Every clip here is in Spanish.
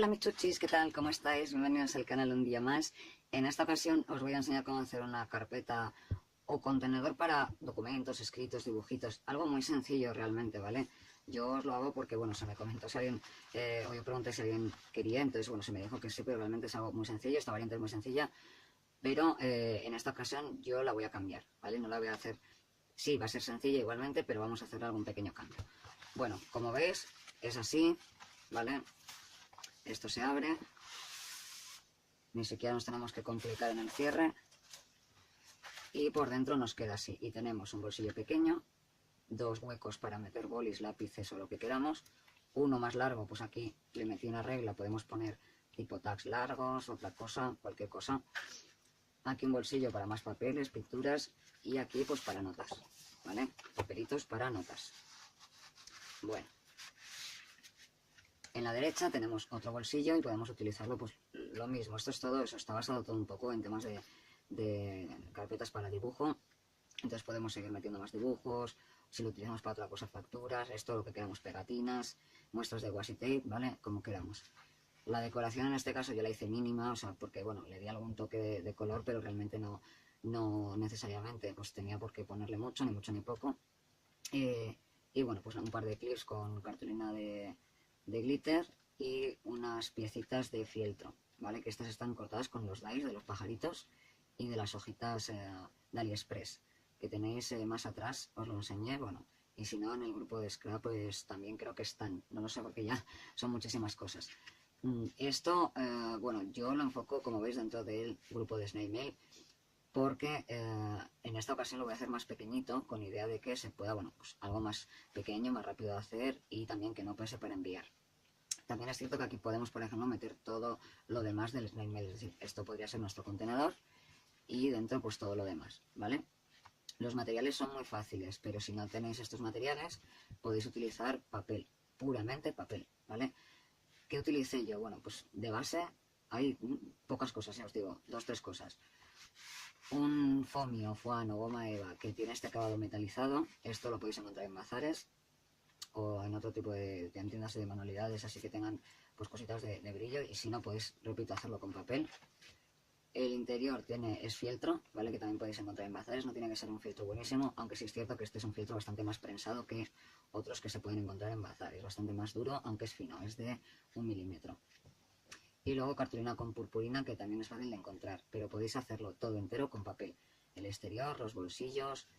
Hola mis chuchis, ¿qué tal? ¿Cómo estáis? Bienvenidos al canal un día más. En esta ocasión os voy a enseñar cómo hacer una carpeta o contenedor para documentos, escritos, dibujitos. Algo muy sencillo realmente, ¿vale? Yo os lo hago porque, bueno, se me comentó si alguien, o yo pregunté si alguien quería, entonces, bueno, se me dijo que sí, pero realmente es algo muy sencillo, esta variante es muy sencilla, pero en esta ocasión yo la voy a cambiar, ¿vale? No la voy a hacer, sí, va a ser sencilla igualmente, pero vamos a hacer algún pequeño cambio. Bueno, como veis, es así, ¿vale? Esto se abre, ni siquiera nos tenemos que complicar en el cierre, y por dentro nos queda así, y tenemos un bolsillo pequeño, dos huecos para meter bolis, lápices o lo que queramos, uno más largo, pues aquí le metí una regla, podemos poner tipo tags largos, otra cosa, cualquier cosa. Aquí un bolsillo para más papeles, pinturas, y aquí pues para notas, ¿vale? Papelitos para notas. Bueno, en la derecha tenemos otro bolsillo y podemos utilizarlo pues lo mismo. Esto es todo, eso está basado todo un poco en temas de carpetas para dibujo. Entonces podemos seguir metiendo más dibujos, si lo utilizamos para otra cosa, facturas, esto lo que queramos, pegatinas, muestras de washi tape, ¿vale? Como queramos. La decoración en este caso yo la hice mínima, o sea, porque bueno, le di algún toque de color, pero realmente no necesariamente pues tenía por qué ponerle mucho, ni mucho ni poco. Y bueno, pues un par de clips con cartulina de glitter y unas piecitas de fieltro, ¿vale? Que estas están cortadas con los dies de los pajaritos y de las hojitas de AliExpress, que tenéis más atrás, os lo enseñé, bueno, y si no en el grupo de Scrap pues también creo que están, no lo sé porque ya son muchísimas cosas. Esto, bueno, yo lo enfoco como veis dentro del grupo de Snail Mail, porque en esta ocasión lo voy a hacer más pequeñito, con idea de que se pueda, bueno, pues algo más pequeño, más rápido de hacer y también que no pese para enviar. También es cierto que aquí podemos, por ejemplo, meter todo lo demás del Snail Mail, es decir, esto podría ser nuestro contenedor y dentro pues todo lo demás, ¿vale? Los materiales son muy fáciles, pero si no tenéis estos materiales podéis utilizar papel, puramente papel, ¿vale? ¿Qué utilicé yo? Bueno, pues de base hay pocas cosas, ya os digo, dos, tres cosas. Un foamy o foam o goma eva que tiene este acabado metalizado, esto lo podéis encontrar en bazares o en otro tipo de tiendas de manualidades, así que tengan pues cositas de brillo, y si no podéis, repito, hacerlo con papel. El interior es fieltro, ¿vale? Que también podéis encontrar en bazares, no tiene que ser un fieltro buenísimo, aunque sí es cierto que este es un fieltro bastante más prensado que otros que se pueden encontrar en bazares, bastante más duro, aunque es fino, es de 1 milímetro. Y luego cartulina con purpurina, que también es fácil de encontrar, pero podéis hacerlo todo entero con papel. El exterior, los bolsillos,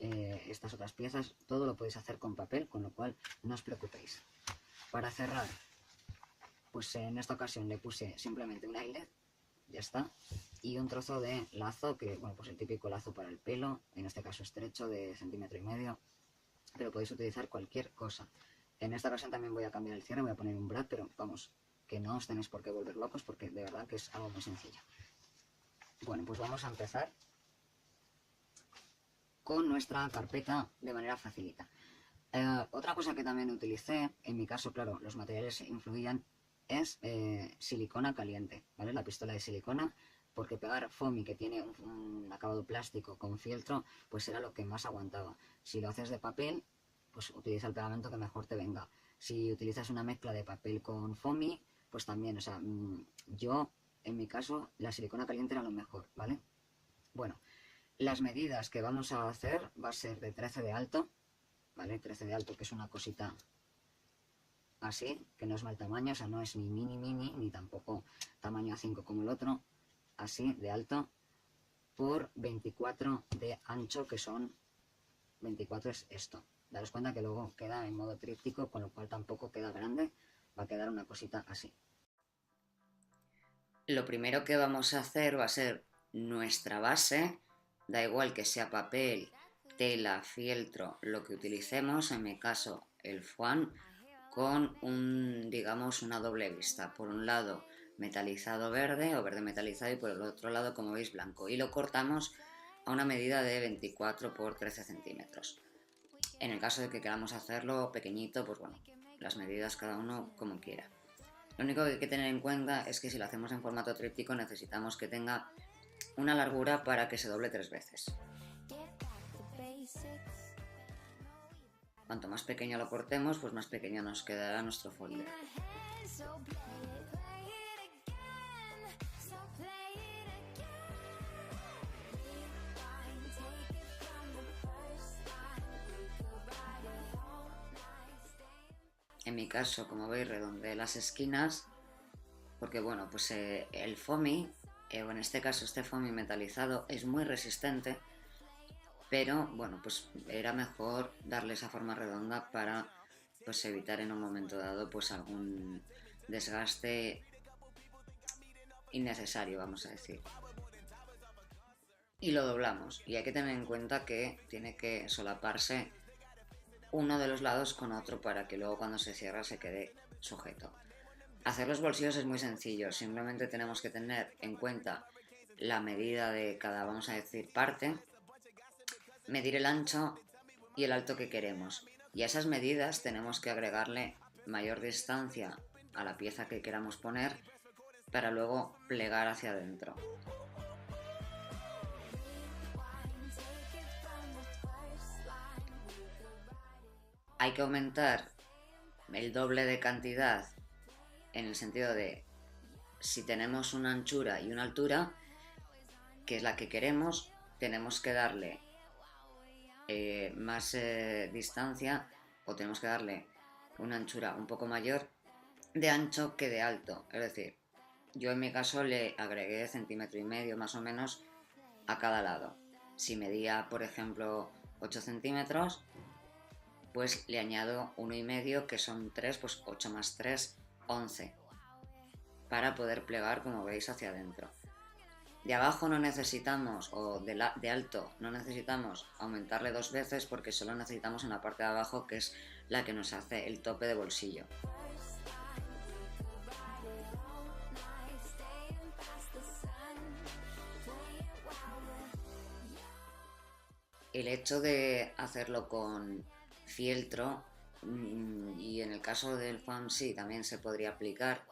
estas otras piezas, todo lo podéis hacer con papel, con lo cual no os preocupéis. Para cerrar, pues en esta ocasión le puse simplemente un eyelet, ya está, y un trozo de lazo, que bueno, pues el típico lazo para el pelo, en este caso estrecho de 1,5 cm, pero podéis utilizar cualquier cosa. En esta ocasión también voy a cambiar el cierre, voy a poner un brad, pero vamos, que no os tenéis por qué volver locos porque de verdad que es algo muy sencillo. Bueno, pues vamos a empezar con nuestra carpeta de manera facilita. Otra cosa que también utilicé, en mi caso, claro, los materiales influían, es silicona caliente, ¿vale? La pistola de silicona, porque pegar foamy, que tiene un acabado plástico con fieltro, pues era lo que más aguantaba. Si lo haces de papel, pues utiliza el pegamento que mejor te venga. Si utilizas una mezcla de papel con foamy, pues también, o sea, yo, en mi caso, la silicona caliente era lo mejor, ¿vale? Bueno, las medidas que vamos a hacer va a ser de 13 de alto, ¿vale? 13 de alto, que es una cosita así, que no es mal tamaño, o sea, no es ni mini, ni tampoco tamaño A5 como el otro, así, de alto, por 24 de ancho, que son 24 es esto. Daros cuenta que luego queda en modo tríptico, con lo cual tampoco queda grande, va a quedar una cosita así. Lo primero que vamos a hacer va a ser nuestra base, da igual que sea papel, tela, fieltro, lo que utilicemos, en mi caso el foam, con digamos una doble vista, por un lado metalizado verde o verde metalizado y por el otro lado, como veis, blanco, y lo cortamos a una medida de 24 por 13 centímetros. En el caso de que queramos hacerlo pequeñito, pues bueno, las medidas cada uno como quiera. Lo único que hay que tener en cuenta es que si lo hacemos en formato tríptico necesitamos que tenga una largura para que se doble 3 veces. Cuanto más pequeño lo cortemos, pues más pequeño nos quedará nuestro folder. mi caso, como veis, redondeé las esquinas porque, bueno, pues el foamy, o en este caso este foamy metalizado, es muy resistente, pero, bueno, pues era mejor darle esa forma redonda para, pues, evitar en un momento dado, pues, algún desgaste innecesario, vamos a decir. Y lo doblamos, y hay que tener en cuenta que tiene que solaparse uno de los lados con otro para que luego cuando se cierra se quede sujeto. Hacer los bolsillos es muy sencillo, simplemente tenemos que tener en cuenta la medida de cada, vamos a decir, parte, medir el ancho y el alto que queremos. Y a esas medidas tenemos que agregarle mayor distancia a la pieza que queramos poner para luego plegar hacia adentro. Hay que aumentar el doble de cantidad en el sentido de si tenemos una anchura y una altura, que es la que queremos, tenemos que darle más distancia o tenemos que darle una anchura un poco mayor de ancho que de alto. Es decir, yo en mi caso le agregué 1,5 centímetros más o menos a cada lado. Si medía, por ejemplo, 8 centímetros, pues le añado 1,5, que son 3, pues 8 más 3, 11, para poder plegar, como veis, hacia adentro. De abajo no necesitamos, o de alto no necesitamos aumentarle 2 veces porque solo necesitamos en la parte de abajo, que es la que nos hace el tope de bolsillo. El hecho de hacerlo con fieltro, y en el caso del foam sí, también se podría aplicar,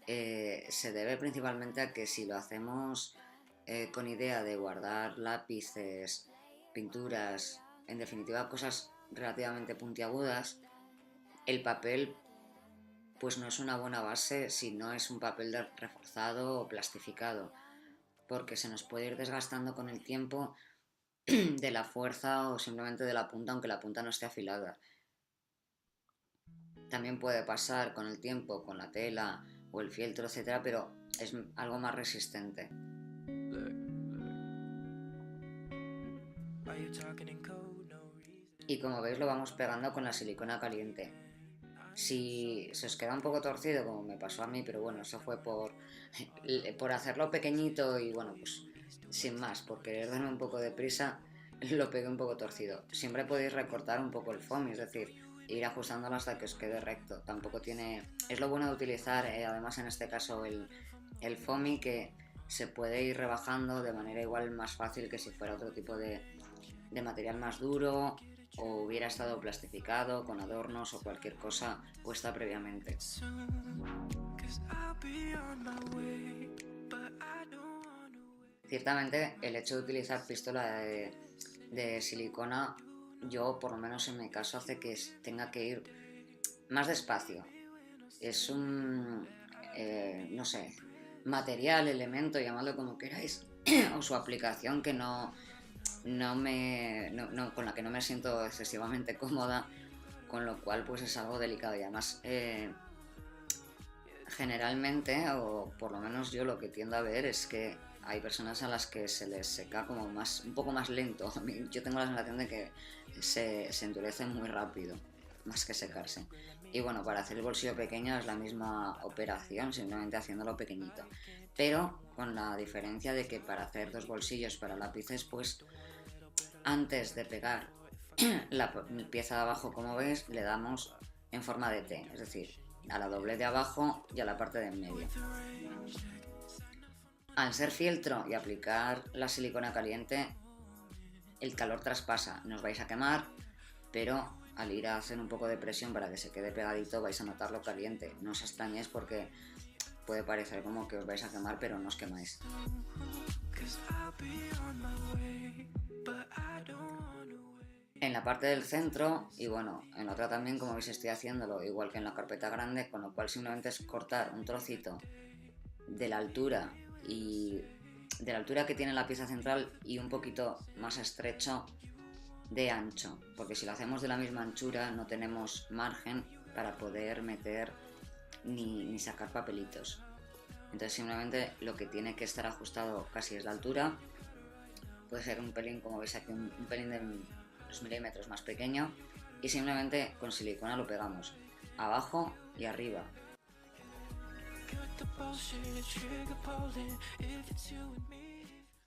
se debe principalmente a que si lo hacemos con idea de guardar lápices, pinturas, en definitiva cosas relativamente puntiagudas, el papel pues no es una buena base si no es un papel reforzado o plastificado, porque se nos puede ir desgastando con el tiempo de la fuerza o simplemente de la punta, aunque la punta no esté afilada. También puede pasar con el tiempo, con la tela o el fieltro, etcétera, pero es algo más resistente. Y como veis lo vamos pegando con la silicona caliente. Si se os queda un poco torcido, como me pasó a mí, pero bueno, eso fue por hacerlo pequeñito y bueno, pues sin más, por querer darme un poco de prisa, lo pegué un poco torcido. Siempre podéis recortar un poco el foam, es decir, ir ajustándolo hasta que os quede recto. Tampoco tiene... Es lo bueno de utilizar, además en este caso, el foamy, que se puede ir rebajando de manera igual más fácil que si fuera otro tipo de material más duro o hubiera estado plastificado con adornos o cualquier cosa puesta previamente. Ciertamente el hecho de utilizar pistola de silicona, yo por lo menos en mi caso, hace que tenga que ir más despacio. Es un, no sé, material, elemento, llamadlo como queráis, o su aplicación que con la que no me siento excesivamente cómoda, con lo cual pues es algo delicado. Y además generalmente, o por lo menos yo lo que tiendo a ver, es que hay personas a las que se les seca como un poco más lento. Yo tengo la sensación de que se endurece muy rápido, más que secarse. Y bueno, para hacer el bolsillo pequeño es la misma operación, simplemente haciéndolo pequeñito. Pero con la diferencia de que para hacer 2 bolsillos para lápices, pues antes de pegar la pieza de abajo, como ves, le damos en forma de T, es decir, a la doble de abajo y a la parte de en medio. Al ser fieltro y aplicar la silicona caliente, el calor traspasa, no os vais a quemar, pero al ir a hacer un poco de presión para que se quede pegadito vais a notarlo caliente. No os extrañéis porque puede parecer como que os vais a quemar, pero no os quemáis. En la parte del centro, y bueno, en la otra también, como veis, estoy haciéndolo igual que en la carpeta grande, con lo cual simplemente es cortar un trocito de la altura que tiene la pieza central y un poquito más estrecho de ancho, porque si lo hacemos de la misma anchura no tenemos margen para poder meter ni sacar papelitos. Entonces simplemente lo que tiene que estar ajustado casi es la altura. Puede ser un pelín, como veis aquí, un pelín de unos milímetros más pequeño, y simplemente con silicona lo pegamos abajo y arriba.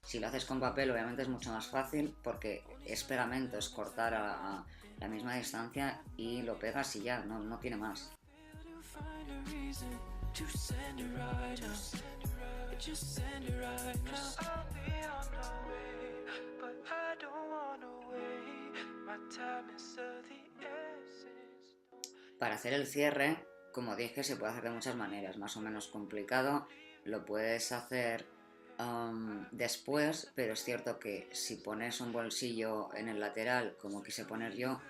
Si lo haces con papel obviamente es mucho más fácil porque es pegamento, es cortar a la misma distancia y lo pegas y ya, no tiene más. Para hacer el cierre, como dije, se puede hacer de muchas maneras, más o menos complicado. Lo puedes hacer después, pero es cierto que si pones un bolsillo en el lateral, como quise poner yo,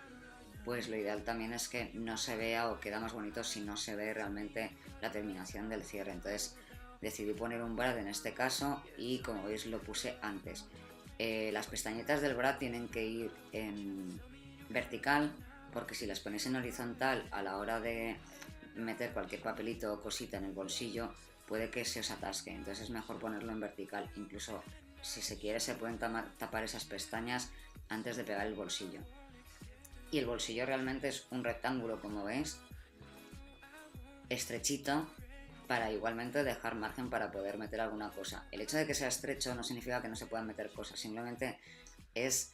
pues lo ideal también es que no se vea o queda más bonito si no se ve realmente la terminación del cierre. Entonces decidí poner un brad en este caso y como veis lo puse antes. Las pestañetas del brad tienen que ir en vertical, porque si las ponéis en horizontal a la hora de meter cualquier papelito o cosita en el bolsillo puede que se os atasque, entonces es mejor ponerlo en vertical. Incluso si se quiere se pueden tapar esas pestañas antes de pegar el bolsillo. Y el bolsillo realmente es un rectángulo, como veis, estrechito, para igualmente dejar margen para poder meter alguna cosa. El hecho de que sea estrecho no significa que no se puedan meter cosas, simplemente es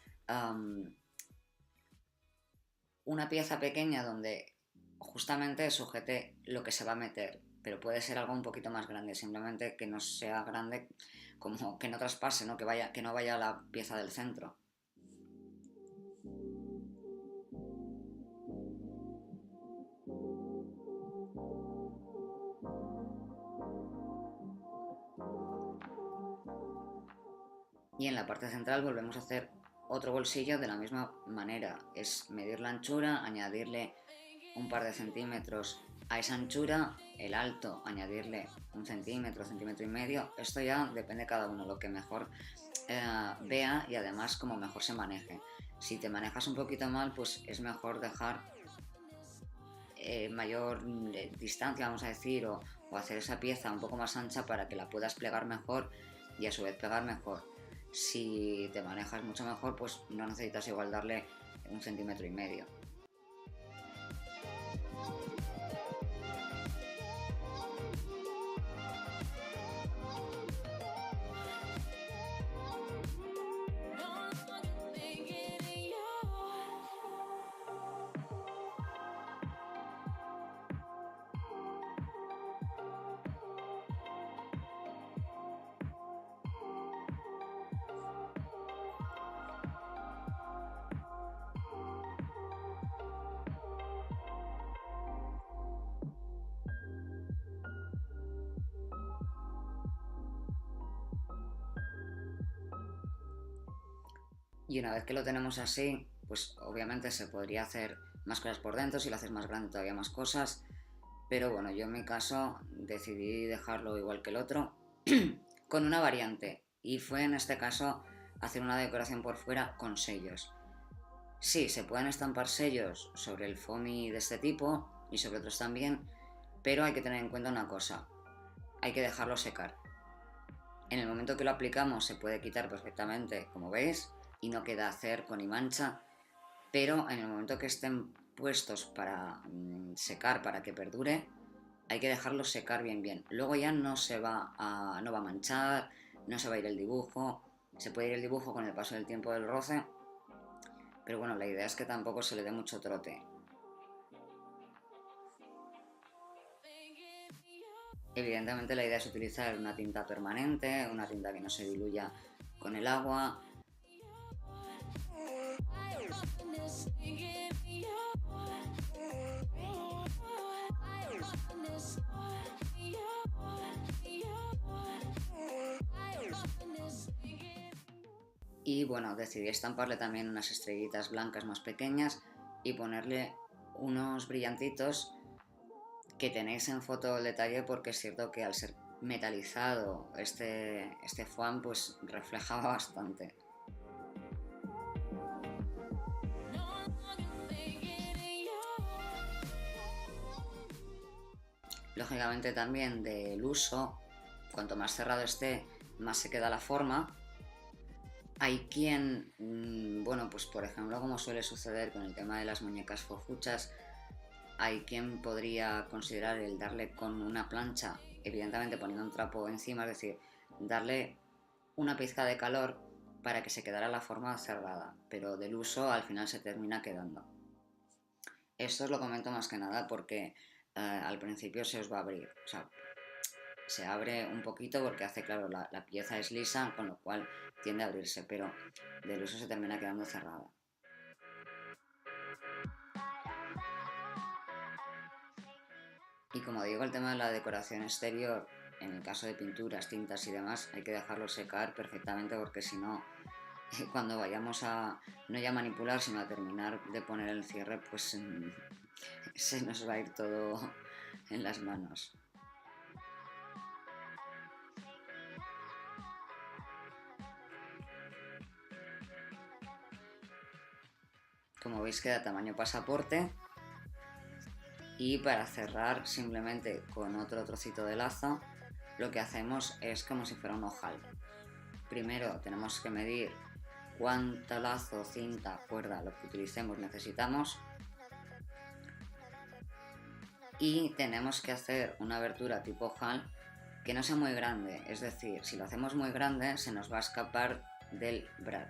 una pieza pequeña donde justamente sujete lo que se va a meter, pero puede ser algo un poquito más grande, simplemente que no sea grande, como que no traspase, ¿no? Que no vaya a la pieza del centro. Y en la parte central volvemos a hacer otro bolsillo de la misma manera, es medir la anchura, añadirle un par de centímetros a esa anchura, el alto añadirle un centímetro, centímetro y medio. Esto ya depende de cada uno, lo que mejor vea y además como mejor se maneje. Si te manejas un poquito mal, pues es mejor dejar mayor distancia, vamos a decir, o hacer esa pieza un poco más ancha para que la puedas plegar mejor y a su vez pegar mejor. Si te manejas mucho mejor, pues no necesitas igual darle un centímetro y medio. Y una vez que lo tenemos así, pues obviamente se podría hacer más cosas por dentro, si lo haces más grande todavía más cosas, pero bueno, yo en mi caso decidí dejarlo igual que el otro, con una variante, y fue en este caso hacer una decoración por fuera con sellos. Sí, se pueden estampar sellos sobre el foamy de este tipo y sobre otros también, pero hay que tener en cuenta una cosa, hay que dejarlo secar. En el momento que lo aplicamos se puede quitar perfectamente, como veis, y no queda cerco ni mancha, pero en el momento que estén puestos para secar, para que perdure, hay que dejarlos secar bien. Luego ya no va a manchar, no se va a ir el dibujo, se puede ir el dibujo con el paso del tiempo del roce, pero bueno, la idea es que tampoco se le dé mucho trote. Evidentemente la idea es utilizar una tinta permanente, una tinta que no se diluya con el agua. Y bueno, decidí estamparle también unas estrellitas blancas más pequeñas y ponerle unos brillantitos que tenéis en foto el detalle, porque es cierto que al ser metalizado este foam pues reflejaba bastante. Lógicamente también del uso, cuanto más cerrado esté, más se queda la forma. Hay quien, bueno, pues por ejemplo, como suele suceder con el tema de las muñecas fofuchas, hay quien podría considerar el darle con una plancha, evidentemente poniendo un trapo encima, es decir, darle una pizca de calor para que se quedara la forma cerrada, pero del uso al final se termina quedando. Esto os lo comento más que nada porque al principio se os va a abrir, o sea, se abre un poquito porque hace, claro, la pieza es lisa, con lo cual tiende a abrirse, pero del uso se termina quedando cerrada. Y como digo, el tema de la decoración exterior, en el caso de pinturas, tintas y demás, hay que dejarlo secar perfectamente porque si no, cuando vayamos a no ya manipular, sino a terminar de poner el cierre, pues se nos va a ir todo en las manos. Como veis queda tamaño pasaporte. Y para cerrar simplemente con otro trocito de lazo, lo que hacemos es como si fuera un ojal. Primero tenemos que medir cuánto lazo, cinta, cuerda, lo que utilicemos necesitamos. Y tenemos que hacer una abertura tipo ojal que no sea muy grande, es decir, si lo hacemos muy grande se nos va a escapar del brad.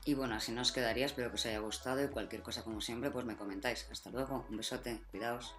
Y bueno, así nos quedaría, espero que os haya gustado y cualquier cosa como siempre pues me comentáis. Hasta luego, un besote, cuidaos.